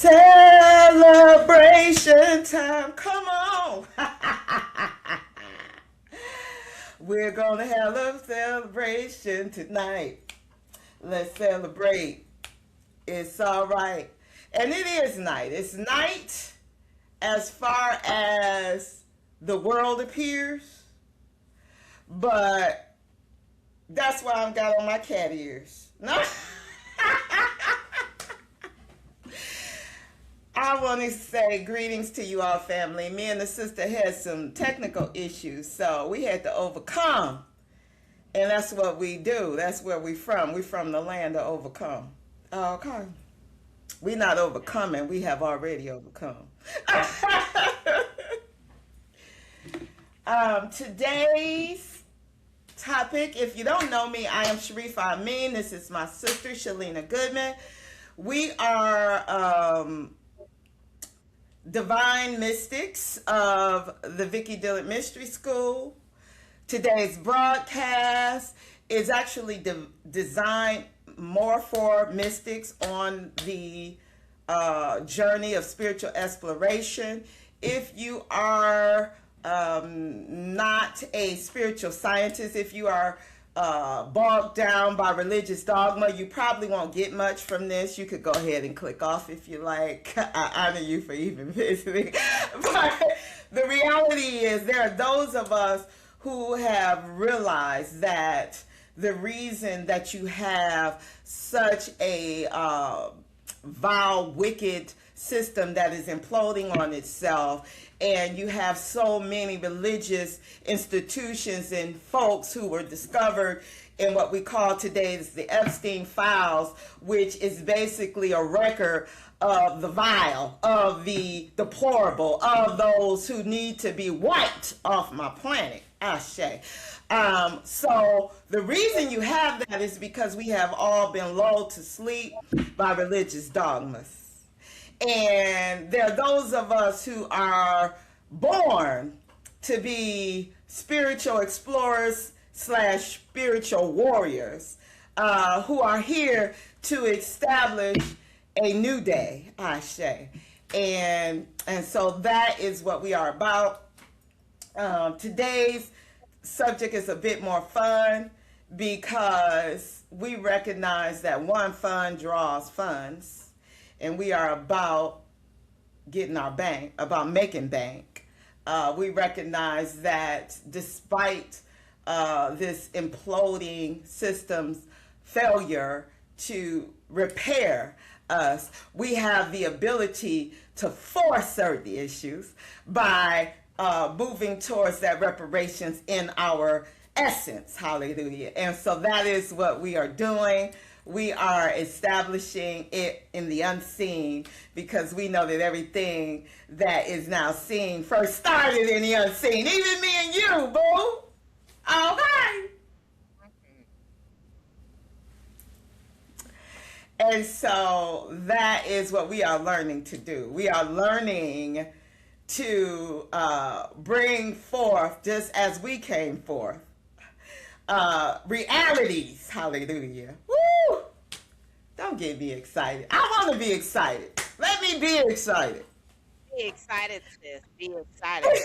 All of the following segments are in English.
Celebration time. Come on. We're going to have a celebration tonight. Let's celebrate. It's all right. And it is night. It's night as far as the world appears. But that's why I've got on my cat ears. No. I want to say greetings to you all, family. Me and the sister had some technical issues, so we had to overcome. And that's what we do. That's where we from. We from the land of overcome. Okay. We not overcoming. We have already overcome. Today's topic, if you don't know me, I am Sharifa Amin. This is my sister, Shalina Goodman. We are divine mystics of the Vicki Dillard Mystery School. Today's broadcast is actually designed more for mystics on the journey of spiritual exploration. If you are not a spiritual scientist, if you are bogged down by religious dogma, you probably won't get much from this. You could go ahead and click off if you like. I honor you for even visiting. But the reality is there are those of us who have realized that the reason that you have such a vile, wicked system that is imploding on itself, and you have so many religious institutions and folks who were discovered in what we call today is the Epstein files, which is basically a record of the vile, of the deplorable, of those who need to be wiped off my planet. Ashe. So the reason you have that is because we have all been lulled to sleep by religious dogmas. And there are those of us who are born to be spiritual explorers / spiritual warriors who are here to establish a new day, Ashe. And so that is what we are about. Today's subject is a bit more fun because we recognize that one fund draws funds. And we are about getting our bank, about making bank. We recognize that despite this imploding system's failure to repair us, we have the ability to force certain issues by moving towards that reparations in our essence. Hallelujah. And so that is what we are doing. We are establishing it in the unseen because we know that everything that is now seen first started in the unseen. Even me and you, boo. Okay. And so that is what we are learning to do. We are learning to bring forth, just as we came forth, realities. Hallelujah. Woo! Don't get me excited. I want to be excited. Let me be excited. Be excited, sis. Be excited.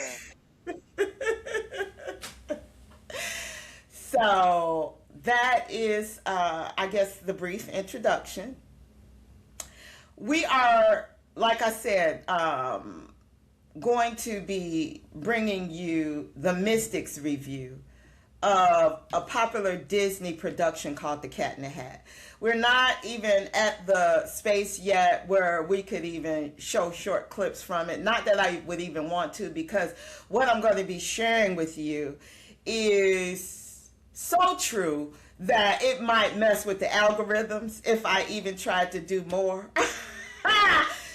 So that is, I guess, the brief introduction. We are, like I said, going to be bringing you the Mystics Review of a popular Disney production called The Cat in the Hat. We're not even at the space yet where we could even show short clips from it. Not that I would even want to, because what I'm going to be sharing with you is so true that it might mess with the algorithms if I even tried to do more.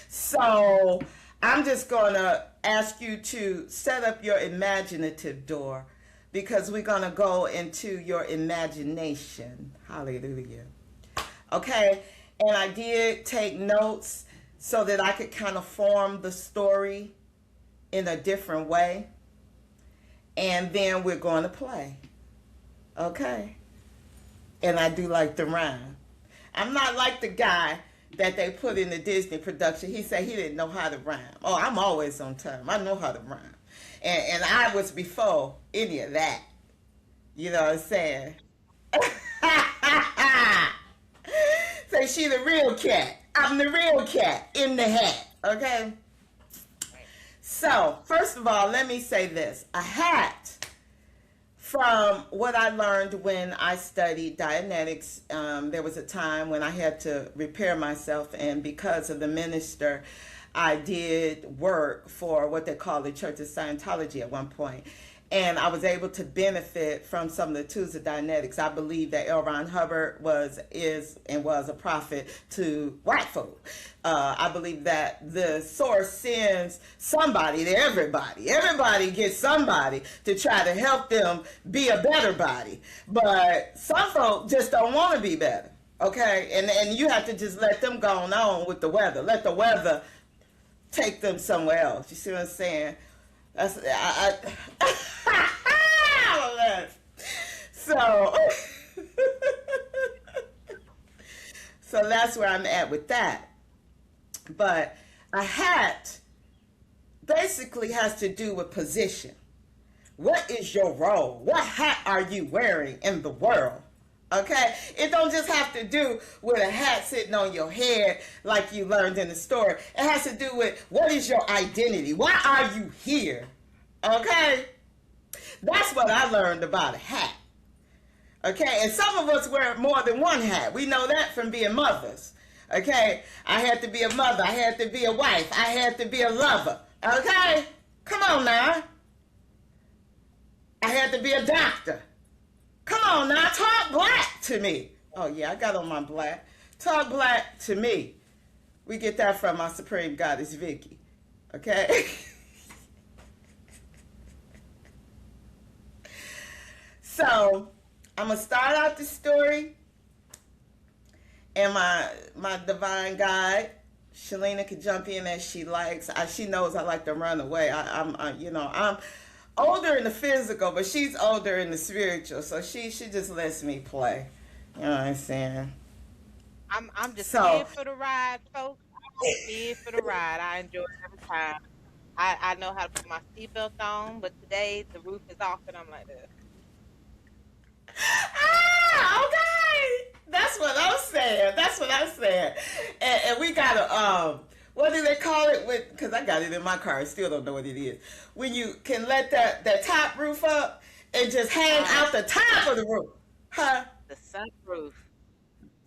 So I'm just going to ask you to set up your imaginative door, because we're going to go into your imagination. Hallelujah. Okay, and I did take notes so that I could kind of form the story in a different way. And then we're going to play. Okay? And I do like the rhyme. I'm not like the guy that they put in the Disney production. He said he didn't know how to rhyme. Oh, I'm always on time. I know how to rhyme. And I was before any of that. You know what I'm saying? Say she the real cat. I'm the real cat in the hat. Okay? So, first of all, let me say this. A hat, from what I learned when I studied Dianetics, there was a time when I had to repair myself, and because of the minister, I did work for what they call the Church of Scientology at one point. And I was able to benefit from some of the tools of Dianetics. I believe that L. Ron Hubbard is a prophet to white folk. I believe that the source sends somebody to everybody. Everybody gets somebody to try to help them be a better body. But some folk just don't want to be better. Okay? And you have to just let them go on with the weather. Let the weather take them somewhere else. You see what I'm saying? That's so so that's where I'm at with that. But a hat basically has to do with position. What is your role? What hat are you wearing in the world? Okay? It don't just have to do with a hat sitting on your head like you learned in the story. It has to do with what is your identity? Why are you here? Okay? That's what I learned about a hat. Okay? And some of us wear more than one hat. We know that from being mothers. Okay? I had to be a mother. I had to be a wife. I had to be a lover. Okay? Come on now. I had to be a doctor. Come on now, talk black to me. Oh yeah, I got on my black. Talk black to me. We get that from our supreme goddess Vicky. Okay? So, I'm going to start out the story. And my divine guide, Shalina, could jump in as she likes. She knows I like to run away. I'm older in the physical, but she's older in the spiritual, so she just lets me play. You know what I'm saying? I'm just here for the ride, folks. I'm here for the ride. I enjoy it every time. I know how to put my seatbelt on, but today the roof is off and I'm like this. Okay. That's what I'm saying. And we gotta what do they call it? Because I got it in my car. I still don't know what it is. When you can let that top roof up and just hang out the top of the roof. Huh? The sunroof.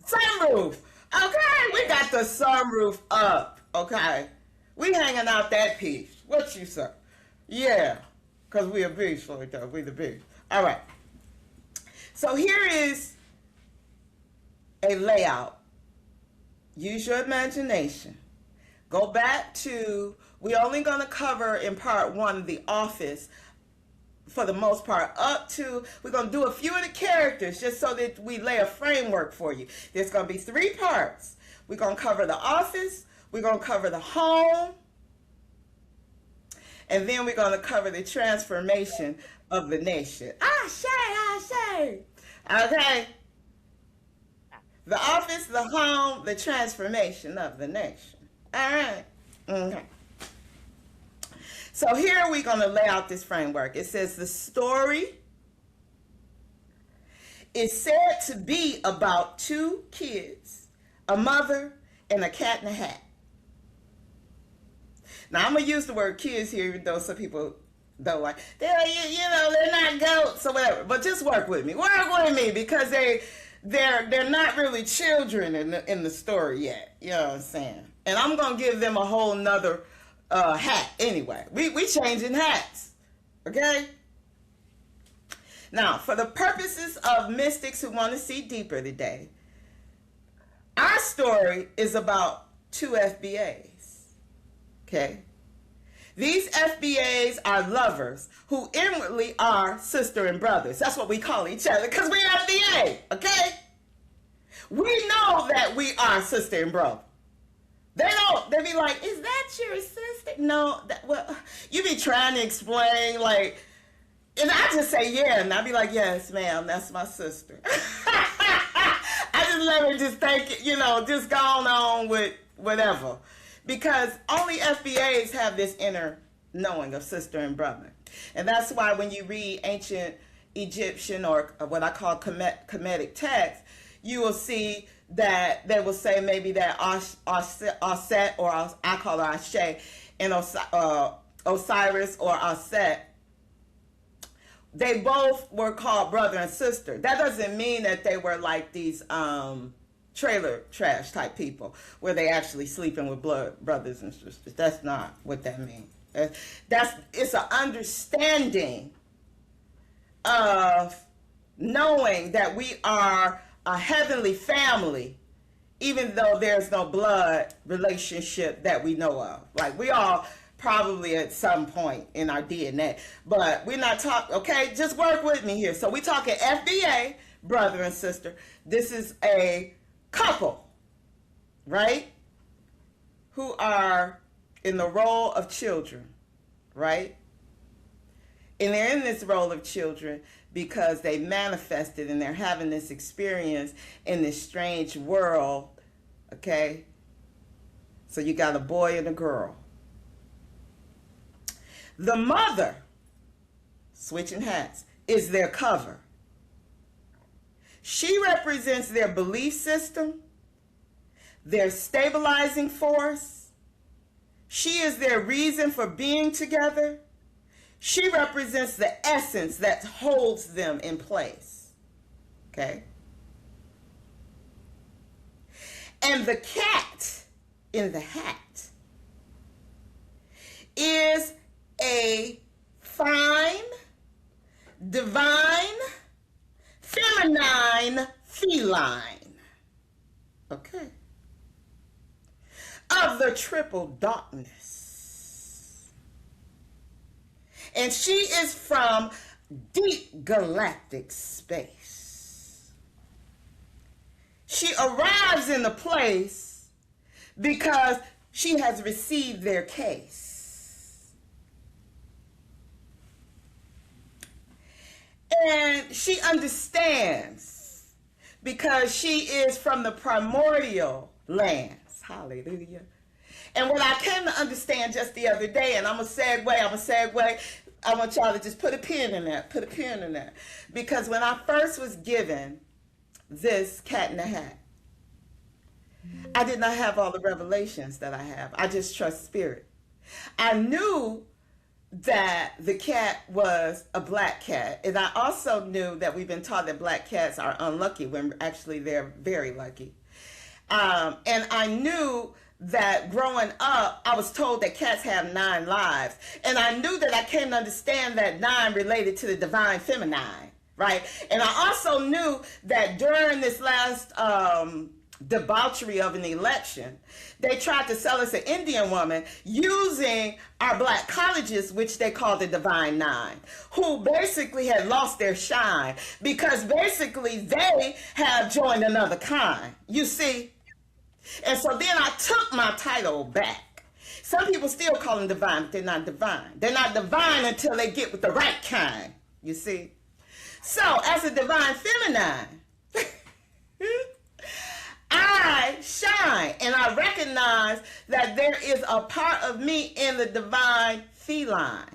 Sunroof. Okay, we got the sunroof up. Okay. We hanging out that piece. What you say? Yeah. Because we a beast like that. We the beast. All right. So here is a layout. Use your imagination. Go back to, we're only going to cover in part one The Office for the most part, up to, we're going to do a few of the characters just so that we lay a framework for you. There's going to be 3 parts. We're going to cover The Office, we're going to cover The Home, and then we're going to cover the transformation of the nation. I say. Okay? The Office, The Home, the transformation of the nation. All right. Okay. So here we're going to lay out this framework. It says the story is said to be about 2 kids, a mother, and a cat in a hat. Now I'm going to use the word kids here, even though some people don't like, they're not goats or whatever. But just work with me. Work with me because they're not really children in the story yet. You know what I'm saying? And I'm going to give them a whole nother hat anyway. We changing hats. Okay? Now, for the purposes of mystics who want to see deeper today, our story is about 2 FBAs. Okay? These FBAs are lovers who inwardly are sister and brothers. That's what we call each other because we're FBA. Okay? We know that we are sister and brother. They be like, is that your sister? No, you be trying to explain, like, and I just say, yeah, and I be like, yes, ma'am, that's my sister. I just let me just take it, just go on with whatever. Because only FBAs have this inner knowing of sister and brother. And that's why when you read ancient Egyptian or what I call Kemetic text, you will see that they will say maybe that Aset, or I call her Ashe, and Osiris or Aset, they both were called brother and sister. That doesn't mean that they were like these trailer trash type people where they actually sleeping with brothers and sisters. That's not what that means. It's an understanding of knowing that we are a heavenly family, even though there's no blood relationship that we know of. Like, we all probably at some point in our DNA, but we're not talking, okay, just work with me here. So we talking FBA, brother and sister. This is a couple, right, who are in the role of children, right? And they're in this role of children because they manifested and they're having this experience in this strange world, okay? So you got a boy and a girl. The mother, switching hats, is their cover. She represents their belief system, their stabilizing force. She is their reason for being together. She represents the essence that holds them in place. Okay? And the cat in the hat is a fine, divine, feminine feline. Okay. Of the triple darkness. And she is from deep galactic space. She arrives in the place because she has received their case. And she understands because she is from the primordial lands. Hallelujah. And what I came to understand just the other day, and I'm a segue. I want y'all to just put a pin in that. Because when I first was given this cat in the hat, I did not have all the revelations that I have. I just trust spirit. I knew that the cat was a black cat. And I also knew that we've been taught that black cats are unlucky when actually they're very lucky. And I knew that growing up, I was told that cats have 9 lives. And I knew that I came to understand that 9 related to the divine feminine, right? And I also knew that during this last debauchery of an election, they tried to sell us an Indian woman using our black colleges, which they call the Divine 9, who basically had lost their shine because basically they have joined another kind, you see? And so then I took my title back. Some people still call them divine, but they're not divine. They're not divine until they get with the right kind, you see? So as a divine feminine, I shine and I recognize that there is a part of me in the divine feline.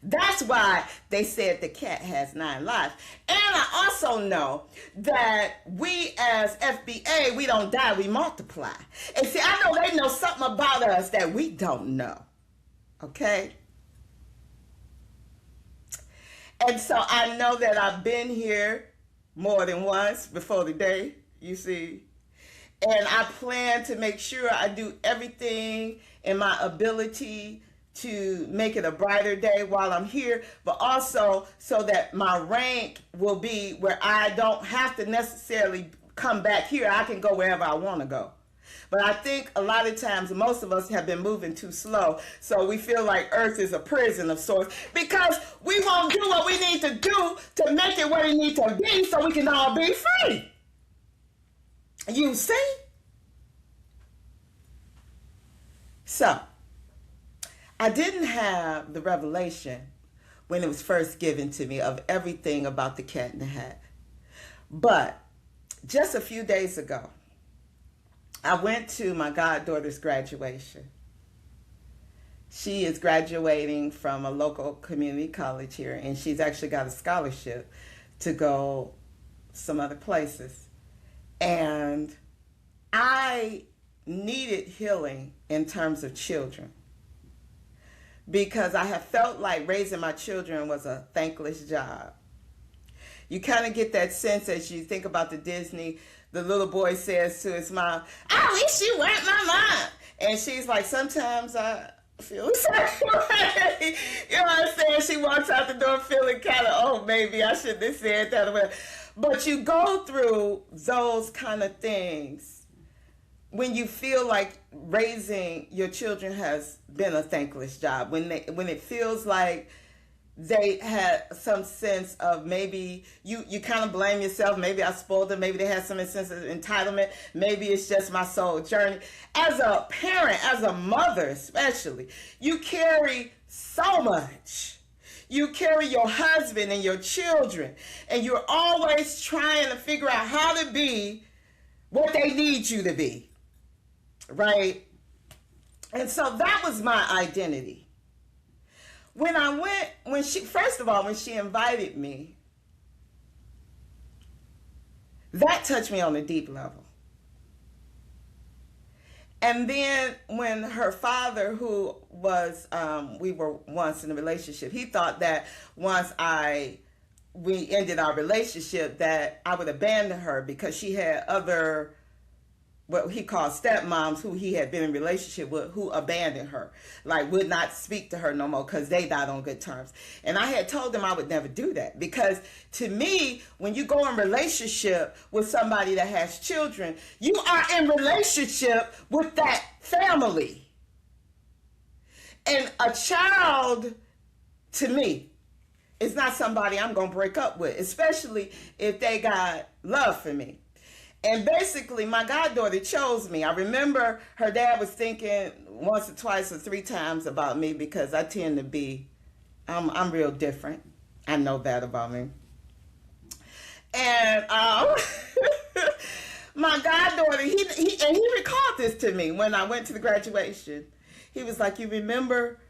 That's why they said the cat has 9 lives. And I also know that we as FBA, we don't die, we multiply. And see, I know they know something about us that we don't know. Okay? And so I know that I've been here more than once before today, you see. And I plan to make sure I do everything in my ability to make it a brighter day while I'm here, but also so that my rank will be where I don't have to necessarily come back here. I can go wherever I want to go. But I think a lot of times most of us have been moving too slow, so we feel like Earth is a prison of sorts because we won't do what we need to do to make it where it needs to be so we can all be free. You see? So, I didn't have the revelation when it was first given to me of everything about the cat in the hat. But just a few days ago, I went to my goddaughter's graduation. She is graduating from a local community college here, and she's actually got a scholarship to go some other places. And I needed healing in terms of children, because I have felt like raising my children was a thankless job. You kind of get that sense as you think about the Disney, the little boy says to his mom, I wish you weren't my mom. And she's like, sometimes I feel the same way. You know what I'm saying? She walks out the door feeling kind of, oh, maybe I shouldn't have said that. But you go through those kind of things when you feel like raising your children has been a thankless job, when it feels like they had some sense of, maybe you kind of blame yourself. Maybe I spoiled them. Maybe they had some sense of entitlement. Maybe it's just my soul journey. As a parent, as a mother especially, you carry so much. You carry your husband and your children, and you're always trying to figure out how to be what they need you to be, right? And so that was my identity. When she invited me, that touched me on a deep level. And then when her father, who was, we were once in a relationship, he thought that once we ended our relationship that I would abandon her because she had other, what he called stepmoms who he had been in relationship with, who abandoned her, like would not speak to her no more because they died on good terms. And I had told him I would never do that, because to me, when you go in relationship with somebody that has children, you are in relationship with that family. And a child, to me, is not somebody I'm going to break up with, especially if they got love for me. And basically, my goddaughter chose me. I remember her dad was thinking once or twice or three times about me, because I tend to be, I'm real different. I know that about me. And my goddaughter, he recalled this to me when I went to the graduation. He was like, you remember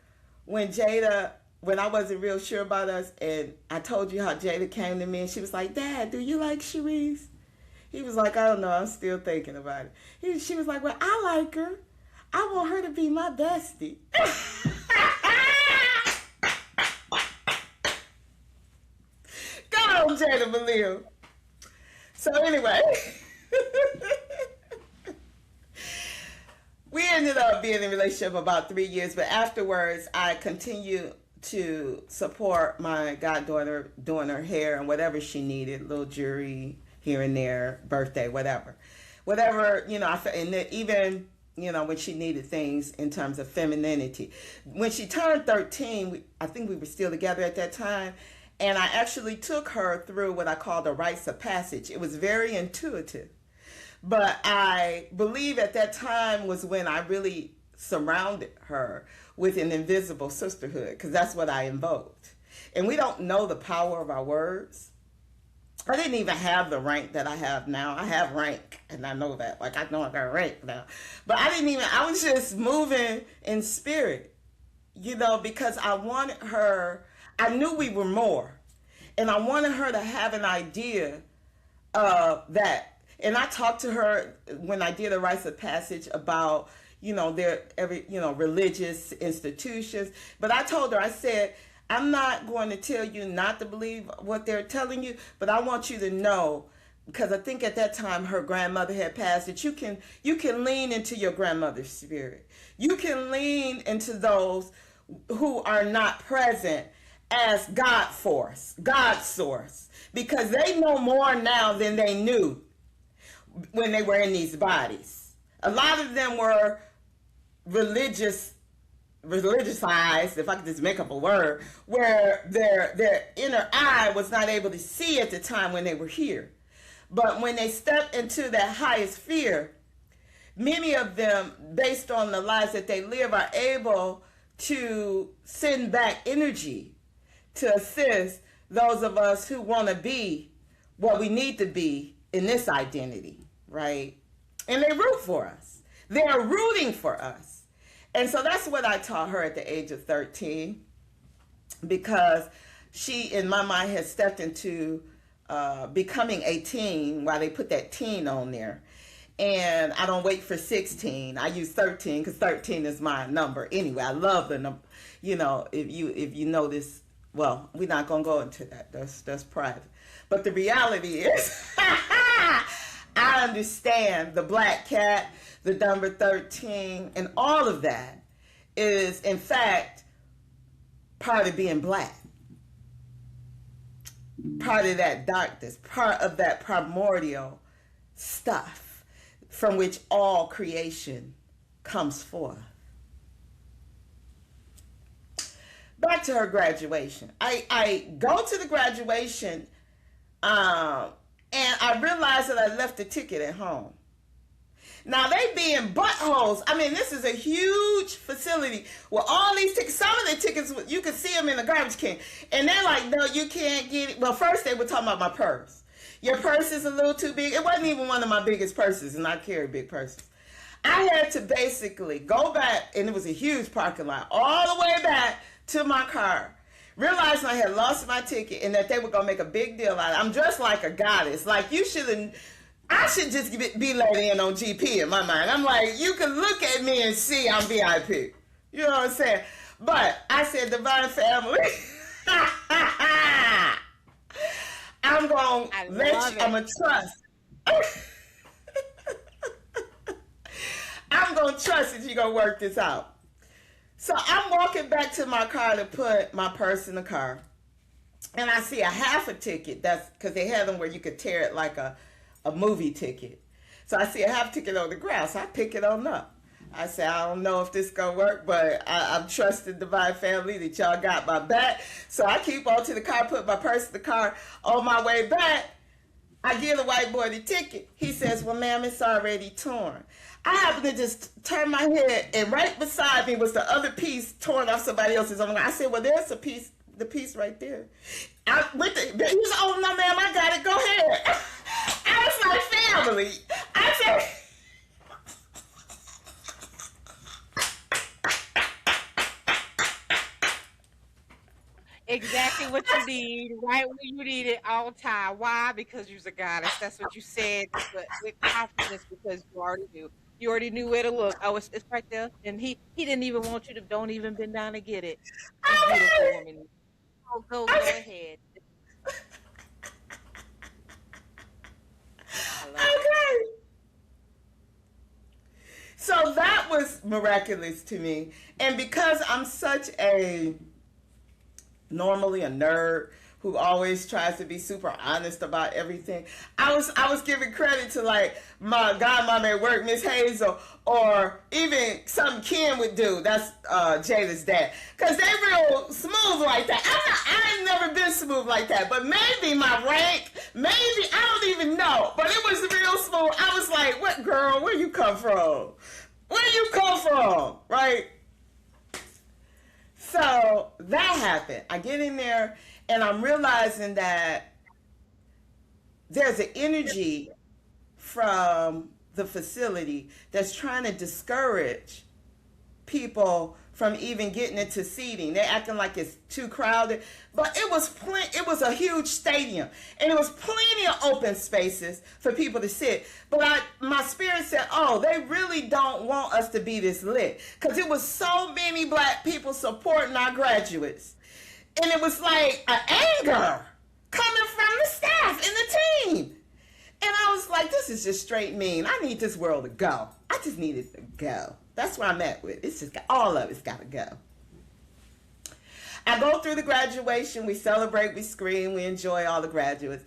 when I wasn't real sure about us, and I told you how Jada came to me, and she was like, Dad, do you like Cherise? He was like, I don't know, I'm still thinking about it. She was like, well, I like her. I want her to be my bestie. Go on, Jada Believe. So anyway, we ended up being in a relationship about 3 years, but afterwards I continued to support my goddaughter doing her hair and whatever she needed, little jewelry here and there, birthday, whatever, and even, when she needed things in terms of femininity. When she turned 13, I think we were still together at that time, and I actually took her through what I call the rites of passage. It was very intuitive, but I believe at that time was when I really surrounded her with an invisible sisterhood, because that's what I invoked. And we don't know the power of our words. I didn't even have the rank that I have now. I have rank, and I know that. Like, I know I got rank now. But I was just moving in spirit, because I wanted her, I knew we were more. And I wanted her to have an idea of that. And I talked to her when I did a rites of passage about, religious institutions. But I told her, I said, I'm not going to tell you not to believe what they're telling you, but I want you to know, because I think at that time her grandmother had passed, that you can lean into your grandmother's spirit. You can lean into those who are not present as God force, God's source, because they know more now than they knew when they were in these bodies. A lot of them were religiousized, if I could just make up a word, where their inner eye was not able to see at the time when they were here. But when they stepped into that highest sphere, many of them, based on the lives that they live, are able to send back energy to assist those of us who want to be what we need to be in this identity, right? And they root for us. They're rooting for us. And so that's what I taught her at the age of 13, because she, in my mind, has stepped into becoming 18 while they put that teen on there. And I don't wait for 16. I use 13 because 13 is my number. Anyway, I love the number. You know, if you know this, well, we're not gonna go into that. That's private. But the reality is, I understand the black cat, the number 13, and all of that is, in fact, part of being black. Part of that darkness, part of that primordial stuff from which all creation comes forth. Back to her graduation. I go to the graduation, and I realized that I left the ticket at home. Now, they being buttholes. I mean, this is a huge facility with all these tickets. Some of the tickets, you can see them in the garbage can. And they're like, no, you can't get it. Well, first they were talking about my purse. Your purse is a little too big. It wasn't even one of my biggest purses, and I carry big purses. I had to basically go back, and it was a huge parking lot, all the way back to my car. Realizing I had lost my ticket and that they were going to make a big deal out of it. I'm dressed like a goddess. Like, I should just be let in on GP in my mind. I'm like, you can look at me and see I'm VIP. You know what I'm saying? But I said, Divine Family, I'm going to let you, I'm going to trust. I'm going to trust that you're going to work this out. So I'm walking back to my car to put my purse in the car. And I see a half a ticket. That's because they have them where you could tear it like a movie ticket. So I see a half ticket on the ground. So I pick it on up. I say, I don't know if this going to work, but I'm trusting Divine Family that y'all got my back. So I keep on to the car, put my purse in the car. On my way back, I give the white boy the ticket. He says, well, ma'am, it's already torn. I happen to just turn my head, and right beside me was the other piece torn off somebody else's arm. I said, well, there's the piece right there. He was, oh, no, ma'am, I got it. Go ahead. I was like, family. I said, exactly what you need, right when you need it, all time. Why? Because you're a goddess. That's what you said, but with confidence, because you already knew. You already knew where to look. Oh, it's right there. And he didn't even want you to, don't even bend down to get it. That's beautiful, woman. Go ahead. Okay. So that was miraculous to me. And because I'm such normally a nerd who always tries to be super honest about everything, I was giving credit to like my godmama at work, Miss Hazel, or even something Ken would do. That's Jada's dad, because they real smooth like that. I ain't never been smooth like that, but maybe my rank, maybe, I don't even know, but it was real smooth. I was like, what, girl, where you come from? Where you come from, right? So that happened. I get in there and I'm realizing that there's an energy from the facility that's trying to discourage people from even getting into seating. They're acting like it's too crowded, but it was a huge stadium, and it was plenty of open spaces for people to sit. But my spirit said, oh, they really don't want us to be this lit, because it was so many black people supporting our graduates. And it was like an anger coming from the staff and the team. And I was like, this is just straight mean. I need this world to go. I just need it to go. That's where I'm at with. It's just all of it's got to go. I go through the graduation. We celebrate. We scream. We enjoy all the graduates.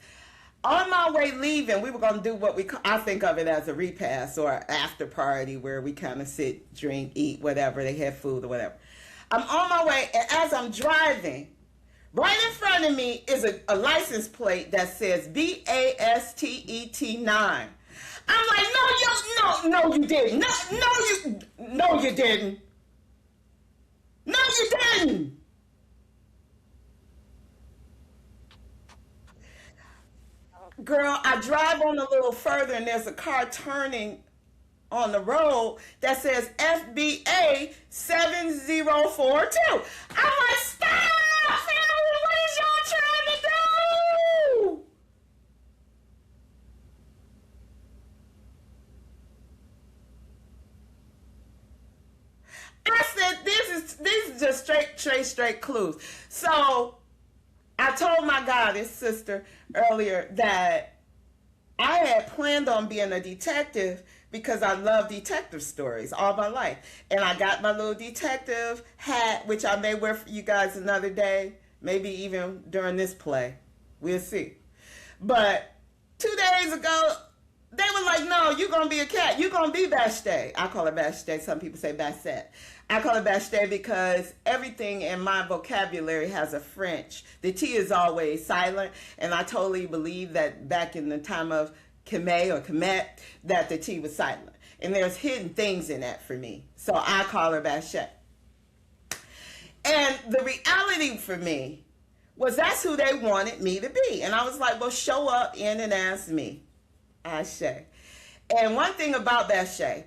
On my way leaving, we were going to do what I think of it as a repast or an after party where we kind of sit, drink, eat, whatever. They have food or whatever. I'm on my way, and as I'm driving, right in front of me is a license plate that says BASTET 9. I'm like, no, you didn't. No, you didn't. No, you didn't. Girl, I drive on a little further and there's a car turning on the road that says FBA 7042. I'm like, stop! Family, what is y'all trying to do? I said, this is just straight clues. So I told my goddess sister earlier that I had planned on being a detective because I love detective stories all my life. And I got my little detective hat, which I may wear for you guys another day, maybe even during this play. We'll see. But 2 days ago, they were like, no, you're going to be a cat. You're going to be Bashte. I call her Bashte. Some people say Bassette. I call her Bashte because everything in my vocabulary has a French. The T is always silent, and I totally believe that back in the time of Kemet or Kemet, that the T was silent. And there's hidden things in that for me. So I call her Bashte. And the reality for me was that's who they wanted me to be. And I was like, well, show up in and ask me. Ashe. And one thing about Bashe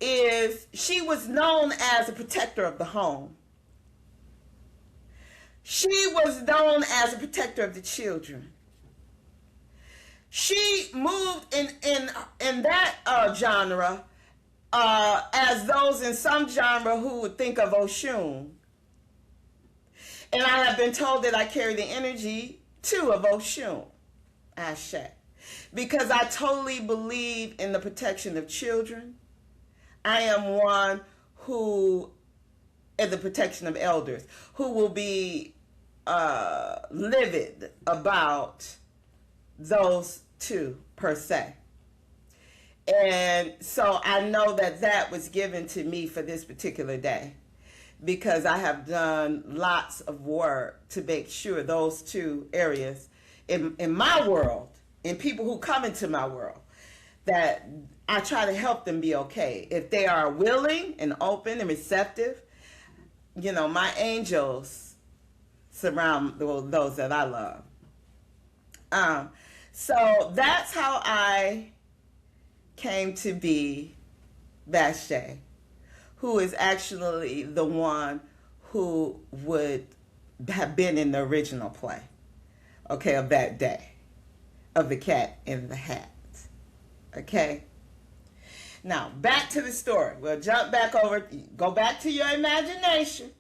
is she was known as a protector of the home. She was known as a protector of the children. She moved in that genre as those in some genre who would think of Oshun. And I have been told that I carry the energy too of Oshun. Ashe. Because I totally believe in the protection of children. I am one who, in the protection of elders, who will be livid about those two per se. And so I know that that was given to me for this particular day, because I have done lots of work to make sure those two areas in my world, in people who come into my world, that I try to help them be okay. If they are willing and open and receptive, you know, my angels surround those that I love. So that's how I came to be Bashe, who is actually the one who would have been in the original play, okay, of that day, of the cat in the hat. Okay? Now, back to the story. We'll jump back over, go back to your imagination.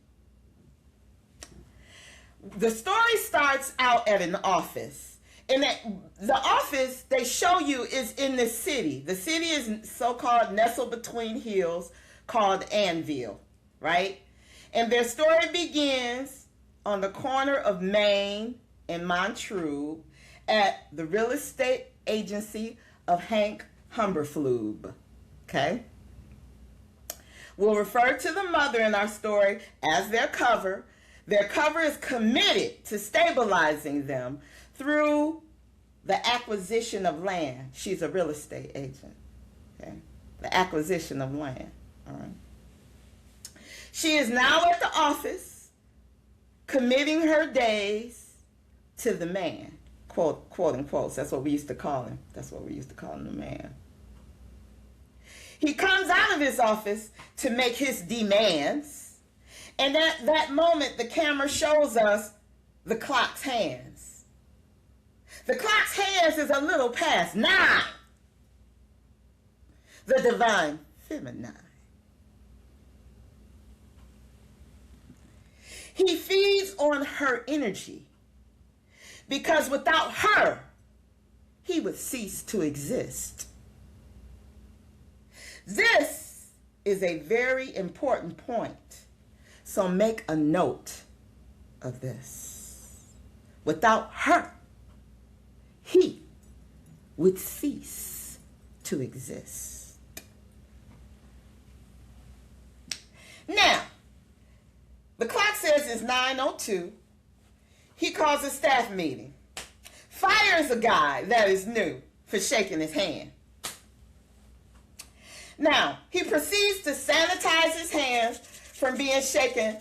The story starts out at an office. And the office they show you is in the city. The city is so-called nestled between hills called Anvil, right? And their story begins on the corner of Main and Montreux at the real estate agency of Hank Humberflube. Okay? We'll refer to the mother in our story as their cover. Their cover is committed to stabilizing them through the acquisition of land. She's a real estate agent. Okay? The acquisition of land. All right. She is now at the office, committing her days to the man. Quote unquote. That's what we used to call him. That's what we used to call him, the man. He comes out of his office to make his demands. And at that moment, the camera shows us the clock's hands. The clock's hands is a little past 9. The divine feminine. He feeds on her energy, because without her, he would cease to exist. This is a very important point. So make a note of this. Without her, he would cease to exist. Now, the clock says it's 9:02. He calls a staff meeting. Fires a guy that is new for shaking his hand. Now, he proceeds to sanitize his hands from being shaken,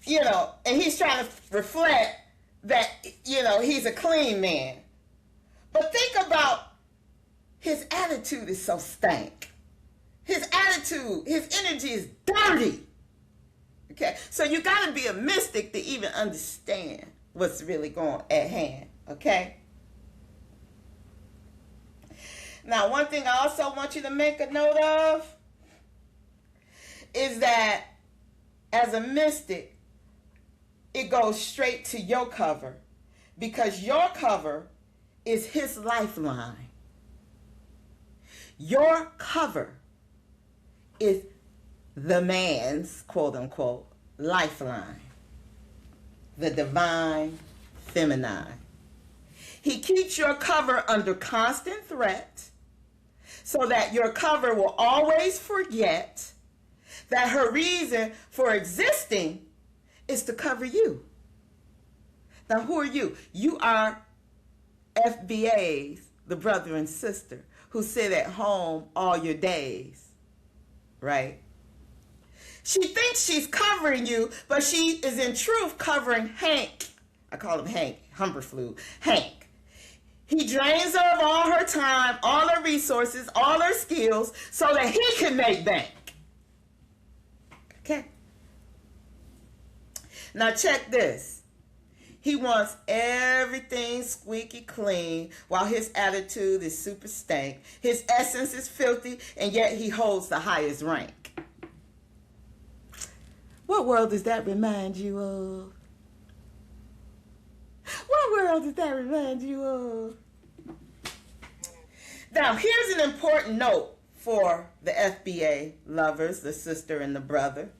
you know, and he's trying to reflect that, you know, he's a clean man. But think about his attitude is so stank. His attitude, his energy is dirty. Okay, so you got to be a mystic to even understand what's really going at hand. Okay. Now, one thing I also want you to make a note of is that as a mystic, it goes straight to your cover because your cover is his lifeline. Your cover is the man's, quote unquote, lifeline, the divine feminine. He keeps your cover under constant threat so that your cover will always forget that her reason for existing is to cover you. Now, who are you? You are FBAs, the brother and sister, who sit at home all your days, right? She thinks she's covering you, but she is in truth covering Hank. I call him Hank, Humberflew. Hank. He drains her of all her time, all her resources, all her skills, so that he can make bank. Okay. Now check this. He wants everything squeaky clean while his attitude is super stank. His essence is filthy, and yet he holds the highest rank. What world does that remind you of? What world does that remind you of? Now, here's an important note for the FBA lovers, the sister and the brother.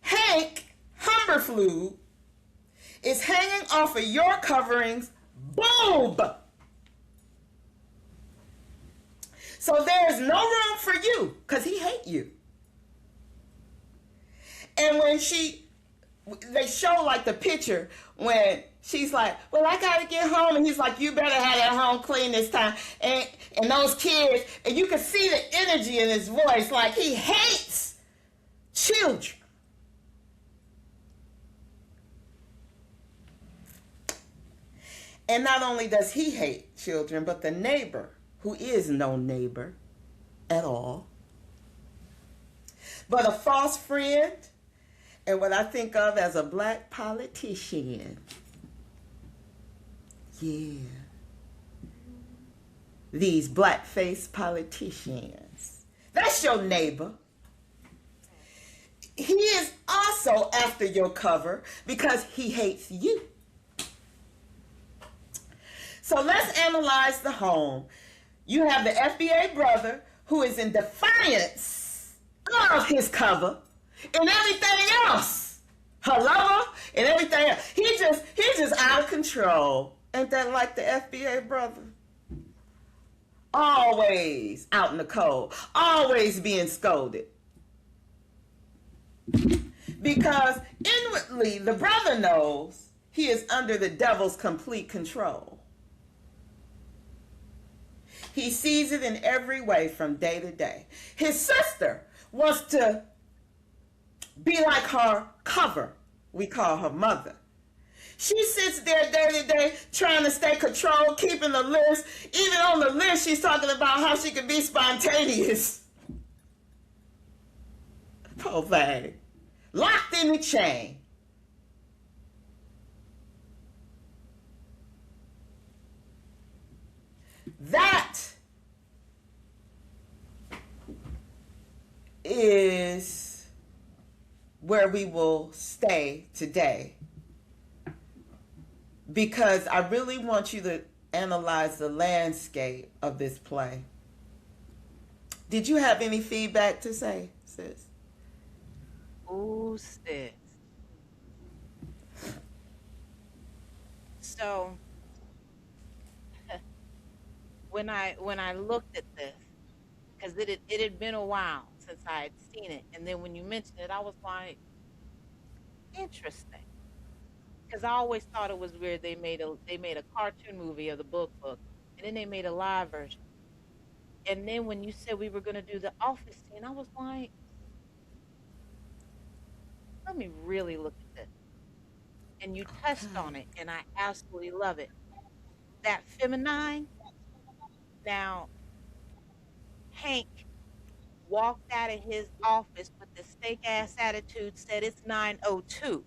Hank Humberflew is hanging off of your covering's boob. So there's no room for you because he hates you. And when they show like the picture when she's like, well, I gotta get home, and he's like, you better have that home clean this time, and those kids, and you can see the energy in his voice, like he hates children. And not only does he hate children, but the neighbor, who is no neighbor at all, but a false friend, and what I think of as a black politician. Yeah. These black-faced politicians. That's your neighbor. He is also after your cover because he hates you. So let's analyze the home. You have the FBA brother who is in defiance of his cover and everything else. Her lover and everything else. He's just out of control. Ain't that like the FBA brother? Always out in the cold. Always being scolded. Because inwardly, the brother knows he is under the devil's complete control. He sees it in every way from day to day. His sister wants to be like her cover. We call her mother. She sits there day to day trying to stay controlled, keeping the list. Even on the list, she's talking about how she can be spontaneous. Poor thing. Locked in the chain. That is where we will stay today, because I really want you to analyze the landscape of this play. Did you have any feedback to say, sis? Ooh, sis. So when I looked at this, because it had been a while since I had seen it, and then when you mentioned it, I was like, interesting. Because I always thought it was weird they made a cartoon movie of the book, and then they made a live version. And then when you said we were gonna do the office scene, I was like, let me really look at this. And you touched on it, and I absolutely love it. that feminine. Now, Hank walked out of his office with the stank ass attitude, said it's 9:02.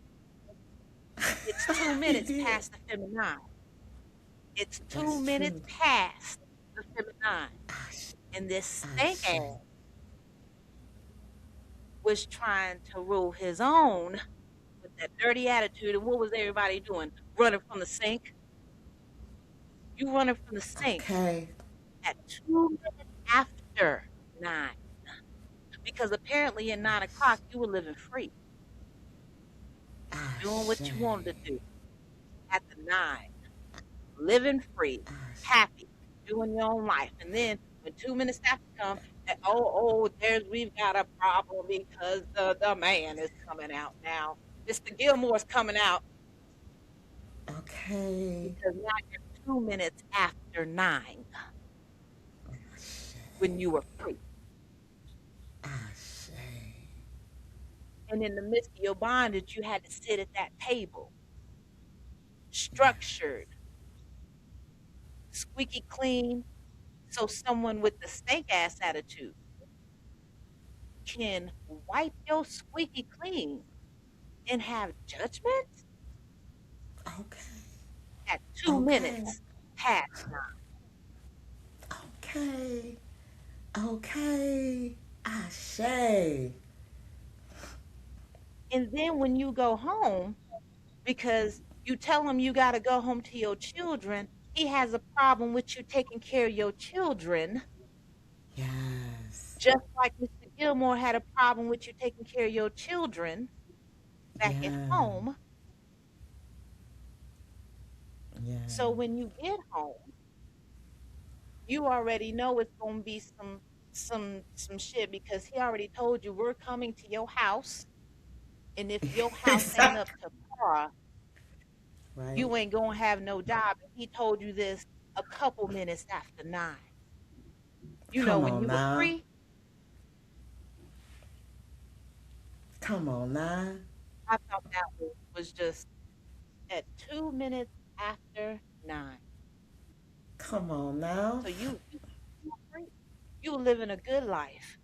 It's 2 He minutes did. past the feminine. It's two That's minutes true. past the feminine. I, sh- And this I stank ass say. was trying to rule his own with that dirty attitude. And what was everybody doing? Running from the sink. You running from the sink Okay. at 2 minutes after 9. Because apparently at 9 o'clock you were living free, I doing what you wanted to say. do at the 9, living free, I, happy, doing your own life. And then when 2 minutes after come, we've got a problem because the man is coming out now. Mr. Gilmore's coming out okay. because now you're 2 minutes after 9 I say. when you were free. I say. And in the midst of your bondage, you had to sit at that table, structured, squeaky clean, so someone with the stank ass attitude can wipe your squeaky clean and have judgment Okay. at two Okay. minutes past 9. Okay. Okay. I say. And then when you go home, because you tell him you got to go home to your children, he has a problem with you taking care of your children, Yes. just like Mr. Gilmore had a problem with you taking care of your children back at Yeah. home. Yeah. So when you get home, you already know it's gonna be some shit because he already told you we're coming to your house, and if your house ain't up Exactly. to par, Right. you ain't gonna have no job. And he told you this a couple minutes after 9. You know, Come when on you were now. free, Come on now. I thought that was just at 2 minutes after 9. Come on now. So you were free. You were living a good life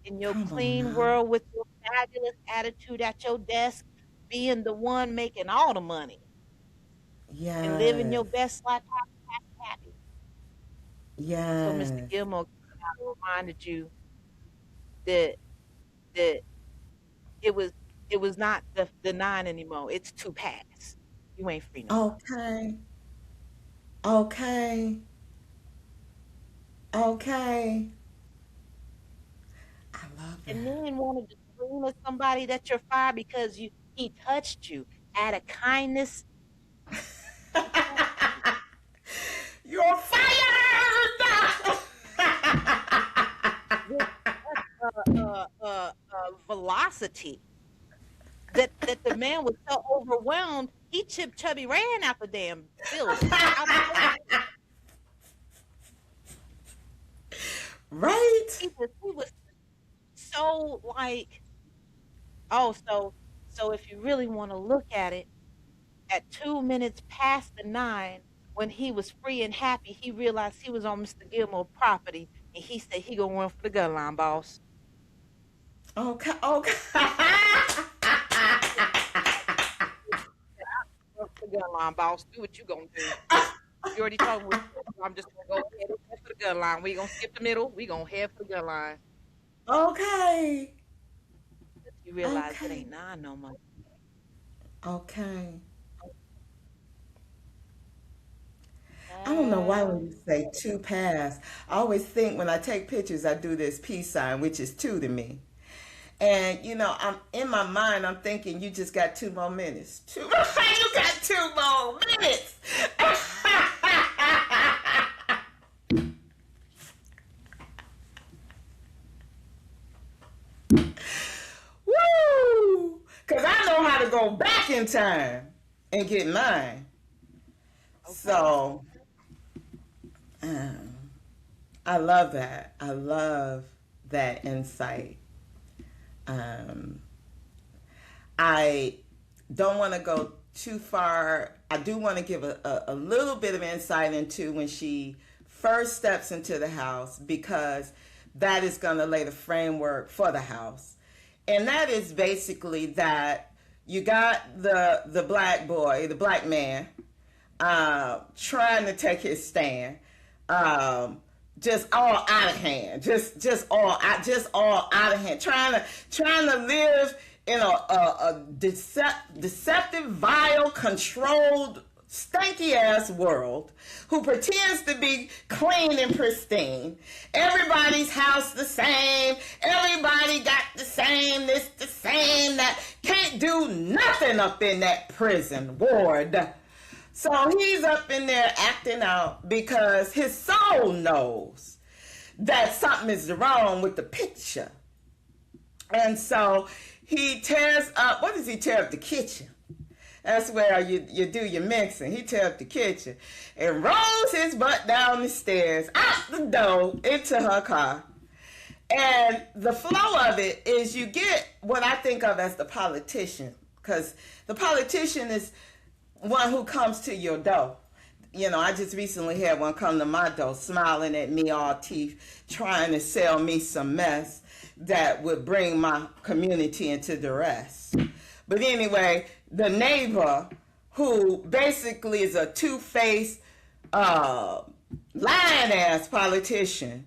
in your Come on clean now. world with your fabulous attitude at your desk, being the one making all the money and living Yes. your best life happy. So Mr. Yes. Gilmore reminded you that that it was it was not the 9 anymore. It's 2 past. You ain't free no more. Okay. Okay. Okay. I love And that. then wanted to scream at somebody that you're fired because he touched you out of kindness. He touched you You're fired! with such velocity that the man was so overwhelmed, he chip chubby ran out the damn building, out the door. Right? He was so like, oh, so if you really want to look at it, at 2 minutes past the 9, when he was free and happy, he realized he was on Mr. Gilmore property, and he said he gonna run for the gun line, boss. Okay. Okay. Run for the gun line, boss. Do what you gonna do. You already told me what you gonna do. I'm just gonna go ahead and head for the gun line. We gonna skip the middle. We gonna head for the gun line. Okay. But you realize it Okay. ain't 9 no more. Okay. I don't know why Child. when you say two pass, I always think when I take pictures, I do this peace sign, which is two to me. And I'm in my mind, I'm thinking you just got 2 more minutes. You got 2 more minutes. Woo! Because I know how to go back in time and get mine. Okay. So, um, I love that. I love that insight. Um, I don't want to go too far I do want to give a little bit of insight into when she first steps into the house, because that is going to lay the framework for the house. And that is basically that you got the black boy, the black man, trying to take his stand, just all out of hand, just all out of hand, trying to live in a deceptive, vile, controlled, stanky ass world, who pretends to be clean and pristine. Everybody's house the same. Everybody got the same, this, the same, that. Can't do nothing up in that prison ward. So he's up in there acting out because his soul knows that something is wrong with the picture. And so he tears up, what does he tear up? The kitchen. That's where you do your mixing. He tears up the kitchen and rolls his butt down the stairs, out the door, into her car. And the flow of it is you get what I think of as the politician, because the politician is one who comes to your door. You know, I just recently had one come to my door, smiling at me all teeth, trying to sell me some mess that would bring my community into duress. But anyway, the neighbor, who basically is a two-faced, lying-ass politician,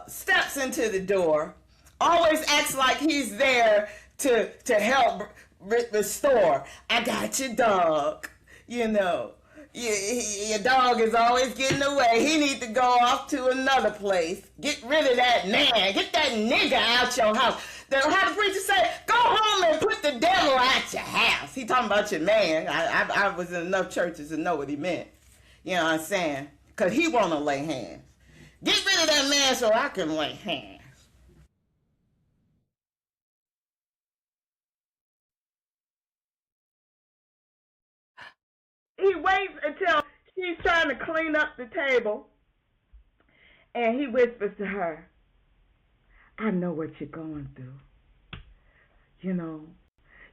steps into the door, always acts like he's there to help restore. I got your dog, you know. Your dog is always getting away. He needs to go off to another place. Get rid of that man. Get that nigga out your house. How the preacher say, go home and put the devil out your house. He talking about your man. I was in enough churches to know what he meant. You know what I'm saying? Because he want to lay hands. Get rid of that man so I can lay hands. He waits until she's trying to clean up the table, and he whispers to her, I know what you're going through. You know,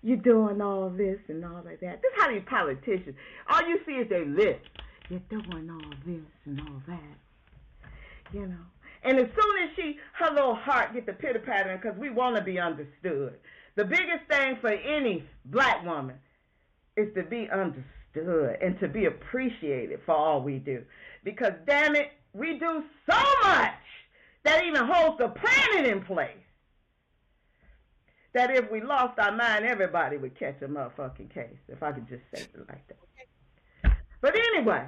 you're doing all this and all of that. This is how these politicians, all you see is their lips. You're doing all this and all that. You know. And as soon as her little heart gets the pitter-pattering, because we want to be understood. The biggest thing for any black woman is to be understood and to be appreciated for all we do. Because, damn it, we do so much that even holds the planet in place, that if we lost our mind, everybody would catch a motherfucking case, if I could just say it like that. But anyway,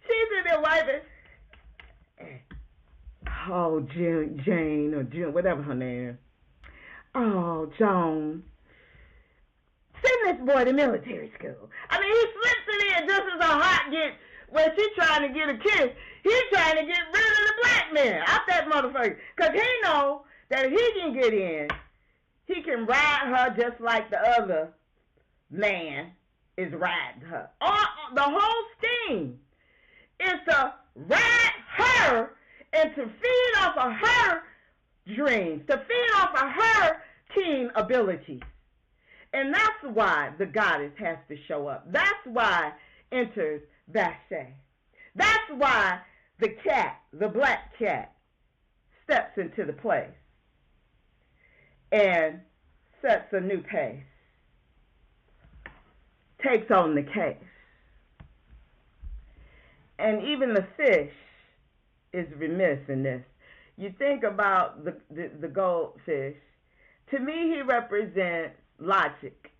she's in there wiping. Oh, Jane or June, whatever her name is. Oh, Joan. Send this boy to military school. I mean, he slips it in just as a heart gets, when she's trying to get a kiss, he's trying to get rid of the black man out that motherfucker. Because he knows that if he can get in, he can ride her just like the other man is riding her. The whole scheme is to ride her and to feed off of her dreams, to feed off of her teen abilities. And that's why the goddess has to show up. That's why enters Bathsheba. That's why the cat, the black cat, steps into the place and sets a new pace, takes on the case. And even the fish is remiss in this. You think about the goldfish. To me, he represents logic.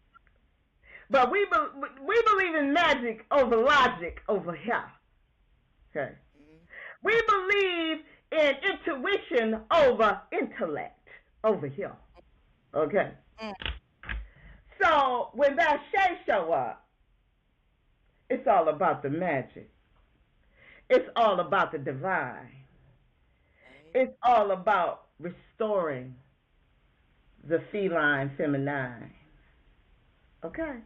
But we believe in magic over logic over here. Okay. We believe in intuition over intellect over here. Okay. So when that Shay show up, it's all about the magic. It's all about the divine. It's all about restoring the feline feminine. Okay?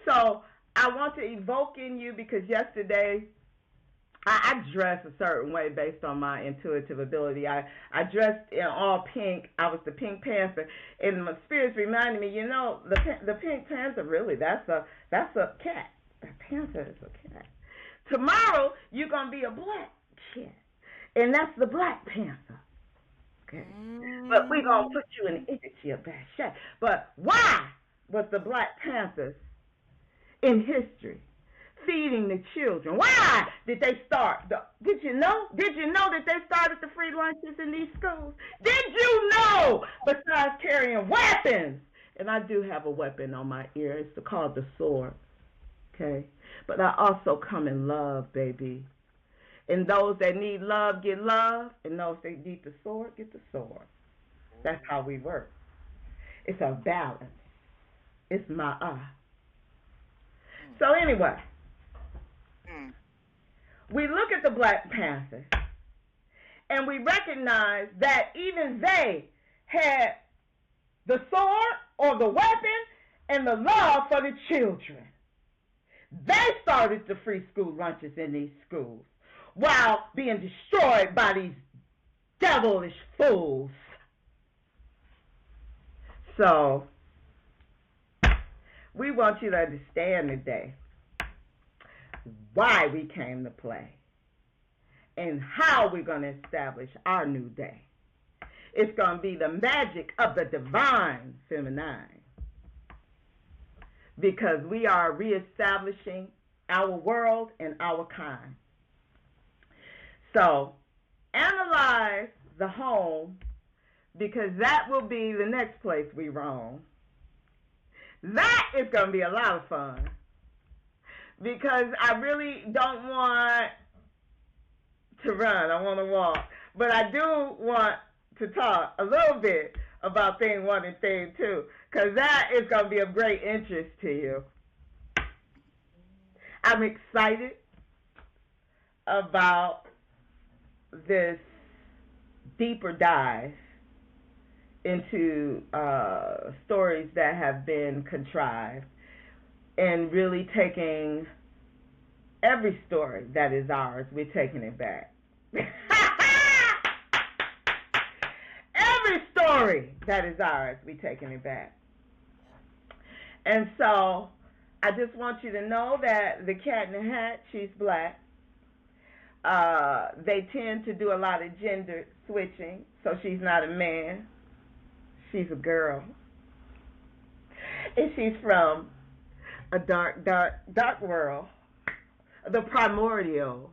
So I want to evoke in you, because yesterday I dress a certain way based on my intuitive ability. I dressed in all pink. I was the Pink Panther, and my spirits reminded me, the Pink Panther really that's a cat. The panther is a cat. Tomorrow you're gonna be a black cat, and that's the Black Panther. Okay, but we're gonna put you in the energy of that shape. But why was the Black Panthers in history feeding the children? Why did they start? Did you know? Did you know that they started the free lunches in these schools? Did you know? Besides carrying weapons, and I do have a weapon on my ear. It's called the sword. Okay, but I also come in love, baby. And those that need love get love, and those that need the sword get the sword. That's how we work. It's a balance. It's my So anyway, we look at the Black Panther, and we recognize that even they had the sword or the weapon and the love for the children. They started the free school lunches in these schools while being destroyed by these devilish fools. So, we want you to understand today why we came to play and how we're going to establish our new day. It's going to be the magic of the divine feminine, because we are reestablishing our world and our kind. So, analyze the home, because that will be the next place we roam. That is going to be a lot of fun, because I really don't want to run. I want to walk. But I do want to talk a little bit about thing one and thing two, because that is going to be of great interest to you. I'm excited about this deeper dive into stories that have been contrived, and really taking every story that is ours, we're taking it back. Every story that is ours, we're taking it back. And so I just want you to know that the cat in the hat, she's black. They tend to do a lot of gender switching, so she's not a man. She's a girl. And she's from a dark, dark, dark world, the primordial.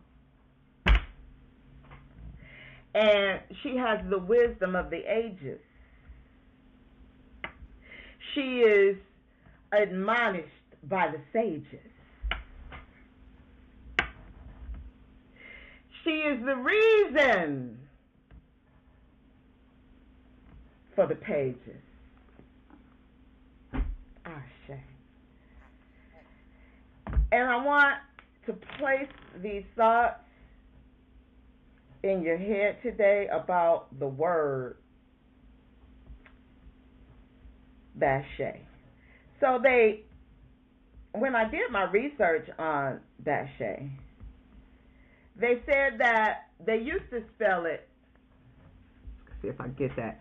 And she has the wisdom of the ages. She is admonished by the sages. She is the reason for the pages. Ashe. And I want to place these thoughts in your head today about the word Bashe. So when I did my research on Bashe, they said that they used to spell it, let's see if I get that,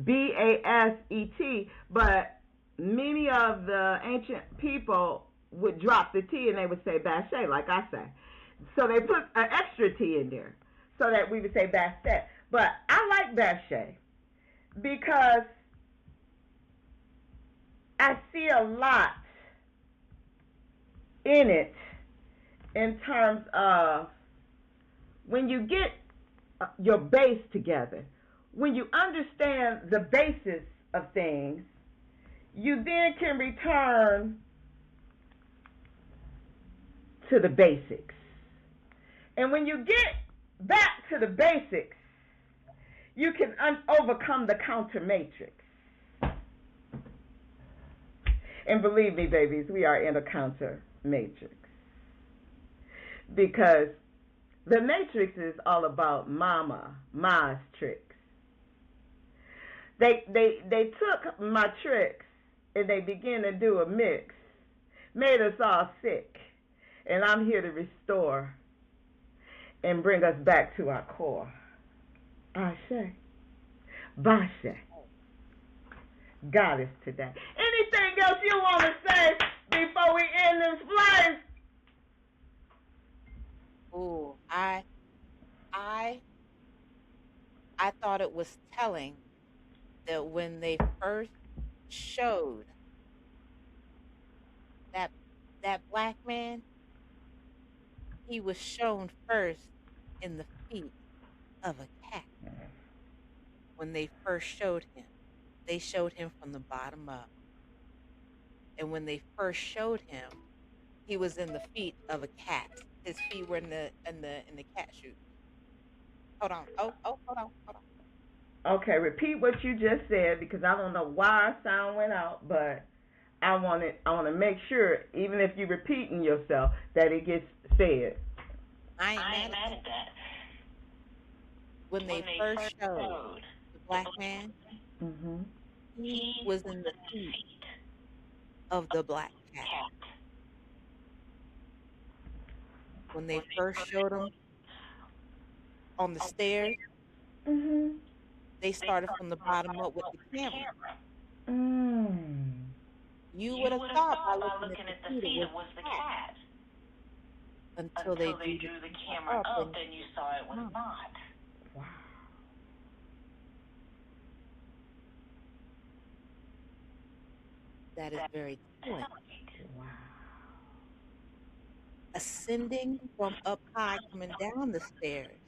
B-A-S-E-T, but many of the ancient people would drop the T and they would say Bashe, like I say. So they put an extra T in there so that we would say Bashe. But I like Bashe because I see a lot in it in terms of when you get your base together, when you understand the basis of things, you then can return to the basics. And when you get back to the basics, you can overcome the counter matrix. And believe me, babies, we are in a counter matrix. Because the matrix is all about Ma's tricks. They took my tricks and they began to do a mix, made us all sick, and I'm here to restore. and bring us back to our core. Ashe. Bashe. Goddess today. Anything else you want to say before we end this place? Ooh, I thought it was telling that when they first showed that black man, he was shown first in the feet of a cat. When they first showed him, they showed him from the bottom up. And when they first showed him, he was in the feet of a cat. His feet were in the cat shoes. Hold on. Oh, hold on. Okay, repeat what you just said because I don't know why our sound went out, but I want to make sure, even if you're repeating yourself, that it gets said. I ain't mad at that. When they first showed the black man, he was in the feet of the black cat. When they first showed him on the stairs, they started from the bottom up with the camera. You would have thought by looking at the feet it was the cat. Until they drew the camera up and you saw it was not. Wow. That is very telling. Wow. Ascending from up high, coming down the stairs.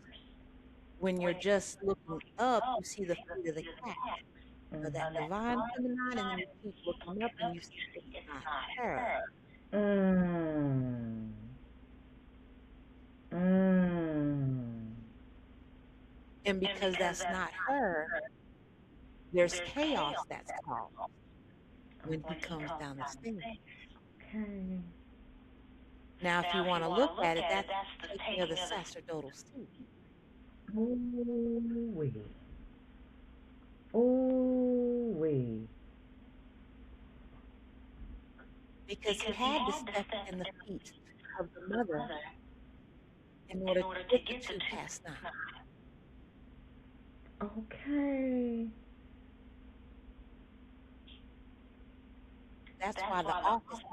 When you're just looking up, you see the feet of the cat. So that divine feminine, and then you keep looking up and you see it's not her. And because that's not her, there's chaos that's caused when he comes down the stairs. Okay. Now, if you want to look at it, that's the taking of the sacerdotal seat. Ooh-wee. Ooh-wee. Because he had to step in the feet of the mother in order to get the 2 past 9. Okay. That's why the office is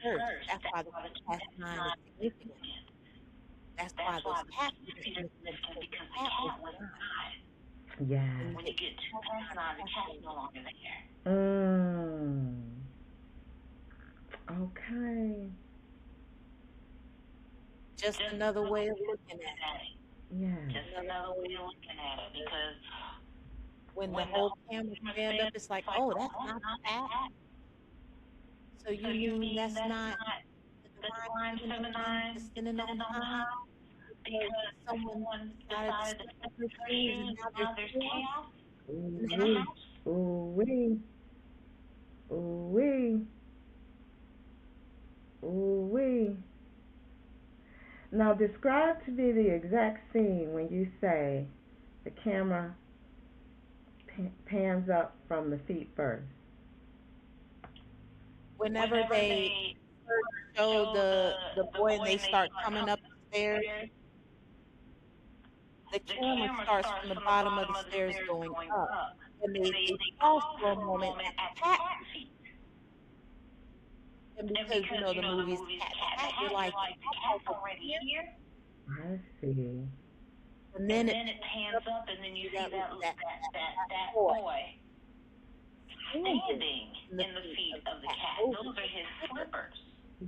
first. That's why the 2 past 9 is significant. That's why those cats are significant because the cat was not. Yeah. When you get 2 past 9, the cat is no longer there. Okay. Just another way of looking at it. Yeah. Just another way of looking at it, because when the whole camera stand up, it's like, oh, that's not the cat. So you mean that's not the divine feminine descending on high because someone decided to step her shoes and now there's chaos in the house? Ooh-wee. Ooh-wee. Ooh-wee. Now describe to me the exact scene when you say the camera pans up from the feet first. Whenever they first show the boy and they start coming up the stairs, the camera starts from the bottom of the stairs going up. And they pause for a moment at the cat feet. And because you know the movie's cat, you're like, the cat's already here. I see. And then it pans up and then you see that boy standing in the feet of the cat. Those are his slippers.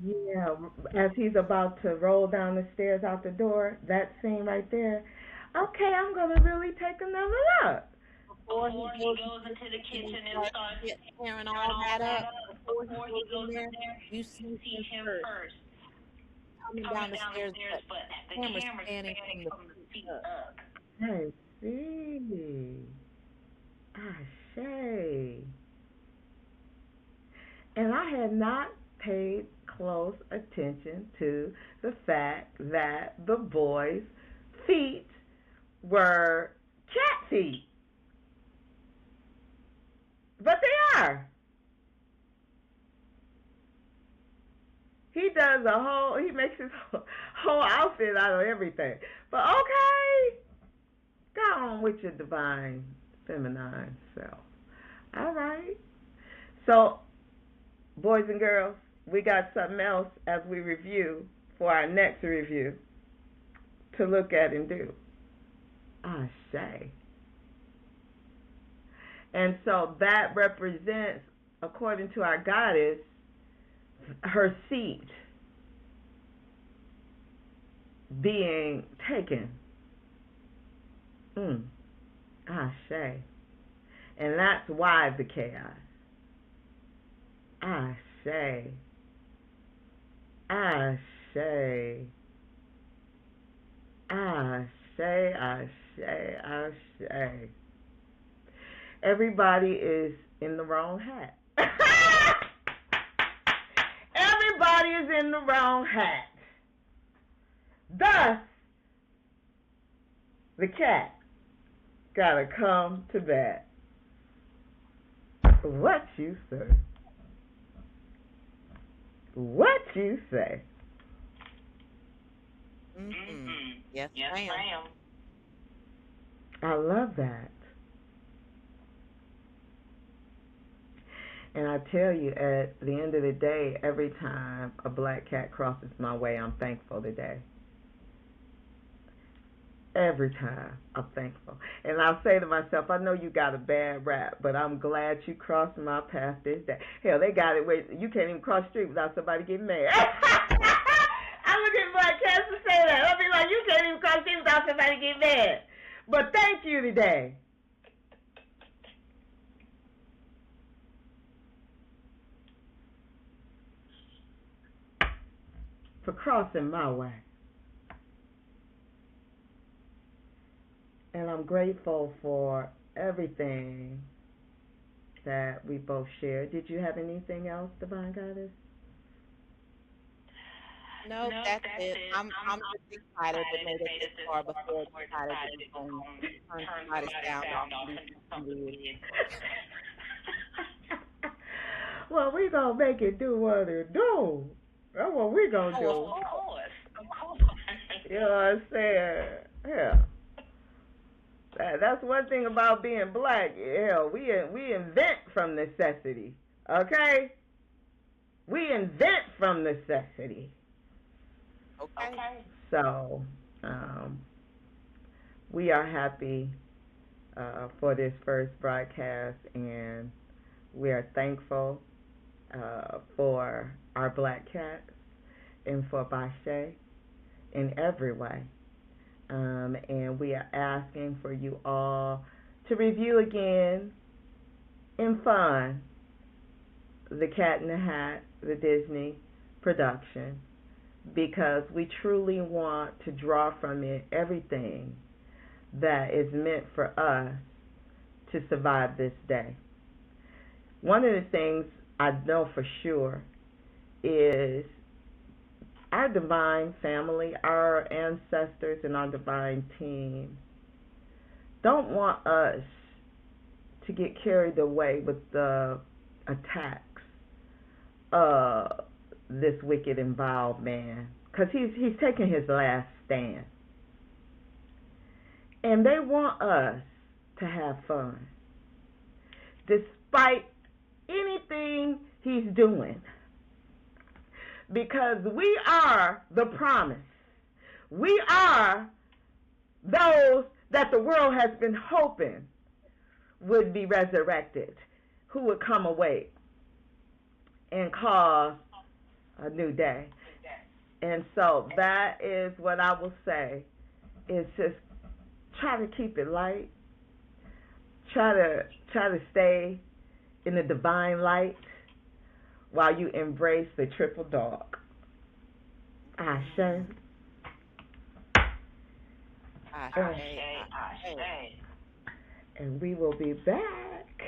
Yeah, as he's about to roll down the stairs out the door, that scene right there. Okay, I'm going to really take another look. Before he goes into the kitchen and starts tearing all that up, before he goes in there, you see him first coming down the stairs, but the camera's standing from the feet up. I see. I say. And I had not paid close attention to the fact that the boy's feet were cat feet. But they are. He does he makes his whole outfit out of everything. But okay, go on with your divine feminine self. All right. So, boys and girls, we got something else as we review for our next review to look at and do. Ashe. And so that represents, according to our goddess, her seat being taken. Ashe. And that's why the chaos. Ashe. Ashe. Ashe. Ashe. Ashe. Everybody is in the wrong hat. Everybody is in the wrong hat. Thus, the cat gotta come to bat. What you say? What you say? Yes, ma'am. I love that. And I tell you, at the end of the day, every time a black cat crosses my way, I'm thankful today. Every time, I'm thankful. And I'll say to myself, I know you got a bad rap, but I'm glad you crossed my path this day. Hell, they got it where you can't even cross the street without somebody getting mad. I look at black cats to say that. I'll be like, you can't even cross the street without somebody getting mad. But thank you today. For crossing my way. And I'm grateful for everything that we both shared. Did you have anything else, Divine Goddess? No, that's it. I'm just excited to make it this far before I decided that we're going to turn somebody's down and do something. Well, we going to make it do what it do. That's what we going to do. Of course. You know what I'm saying? Yeah. That's one thing about being black. Hell, we invent from necessity. Okay? We invent from necessity. Okay. So, we are happy for this first broadcast, and we are thankful for our black cats and for Bashe in every way. And we are asking for you all to review again in fun The Cat in the Hat, the Disney production, because we truly want to draw from it everything that is meant for us to survive this day. One of the things I know for sure is our divine family, our ancestors, and our divine team don't want us to get carried away with the attacks of this wicked and vile man, because he's taking his last stand. And they want us to have fun, despite anything he's doing. Because we are the promise. We are those that the world has been hoping would be resurrected, who would come awake and cause a new day. And so that is what I will say, is just try to keep it light. Try to stay in the divine light while you embrace the triple dog. Ashe. And we will be back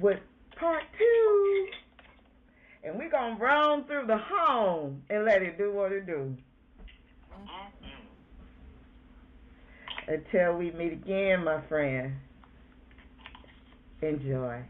with part 2. And we're going to roam through the home and let it do what it do. Until we meet again, my friend. Enjoy.